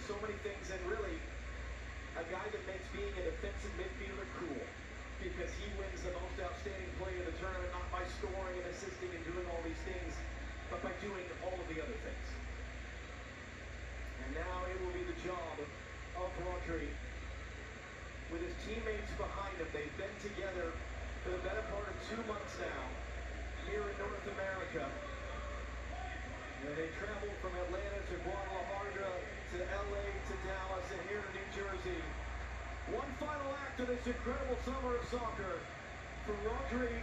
so many things, and really a guy that makes being a defensive midfielder cool, because he wins the most outstanding play of the tournament, not by scoring and assisting and doing all these things, but by doing all of the other things. And now it will be the job of Rodri, with his teammates behind him. They've been together for the better part of 2 months now here in North America. And they traveled from Atlanta to Guadalajara to LA to Dallas and here to New Jersey. One final act of this incredible summer of soccer for Rodri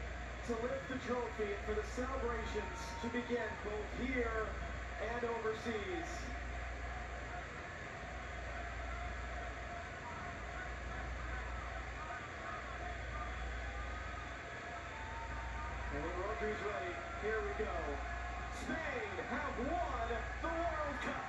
to lift the trophy and for the celebrations to begin both here and overseas. And when Rodri's ready, here we go. Spain have won the World Cup.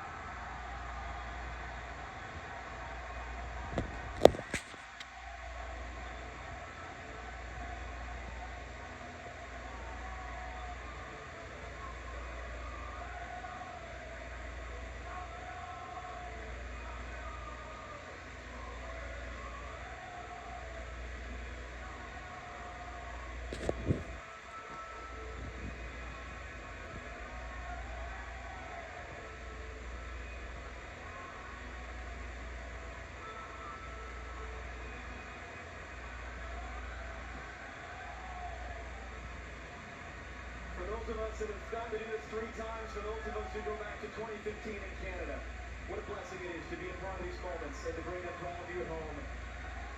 For those of us that have gotten to do this 3 times, for those of us who go back to 2015 in Canada, what a blessing it is to be a part of these moments and to bring them to all of you at home.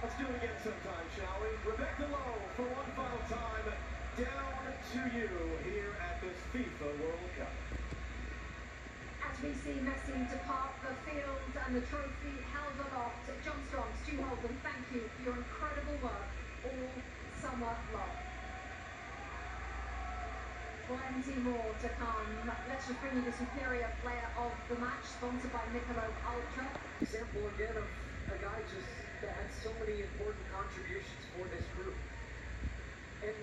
Let's do it again sometime, shall we? Rebecca Lowe, for one final time, down to you here at this FIFA World Cup. As we see Messi depart the field and the trophy held aloft, John Strong, Stu Holden, thank you for your incredible work all summer long. Plenty more to come. Let's just bring you the superior player of the match, sponsored by Michelob Ultra. Example again of a guy just that had so many important contributions for this group. And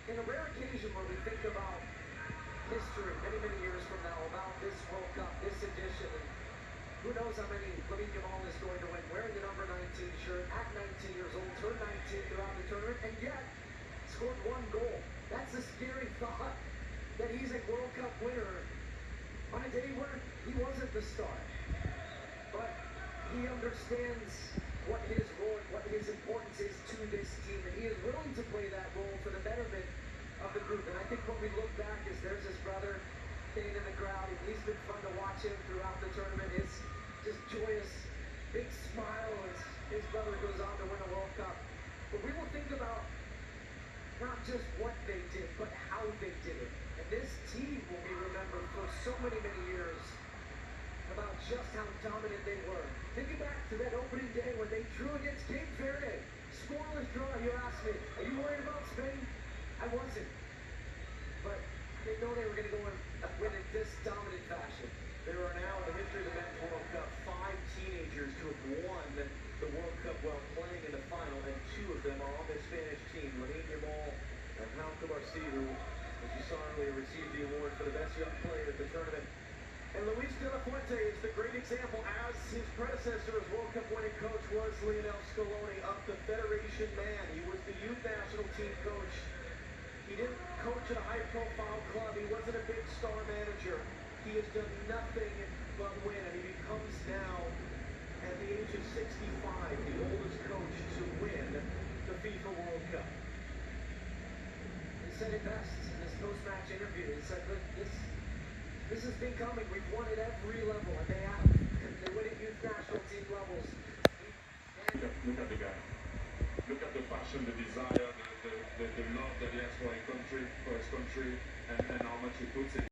in a rare occasion where we think about history many, many years from now, about this World Cup, this edition, and who knows how many Lamine Yamal is going to win, wearing the number 19 shirt at 19 years old, turned 19 throughout the tournament, and yet scored 1 goal. That's a scary thought, that he's a World Cup winner on a day where he wasn't the star. But he understands what his role and what his importance is to this team, and he is willing to play that role for the betterment of the group. And I think when we look back, is there's his brother staying in the crowd, and he's been fun to watch him throughout the tournament. It's just joyous, big smile as his brother goes on to win a World Cup. But we will think about not just what they did, but how they did it. And this team will be remembered for so many, many years about just how dominant they were. Thinking back to that opening day when they drew against Cape Verde. Scoreless draw, you asked me, are you worried about Spain? I wasn't. But they know they were going to go and win in this dominant fashion. There are now, in the history of the Men's World Cup, 5 teenagers to have won the World Cup while playing in the final, and 2 of them are on the Spanish team. Lamine Yamal and Pau Cubarsí, who, as you saw earlier, received the award for the best young player at the tournament. And Luis de la Fuente is the great example, as his predecessor as World Cup winning coach was Lionel Scaloni, of the Federation man. He was the youth national team coach. He didn't coach at a high-profile club. He wasn't a big star manager. He has done nothing but win, and he becomes now, at the age of 65, the oldest coach to win the FIFA World Cup. He said it best in his post-match interview. He said, look, this has been coming. We've won at every level, and they have. They win at youth national team levels. Look at the guy. Look at the passion, the desire, the love that he has for his country, and how much he puts in.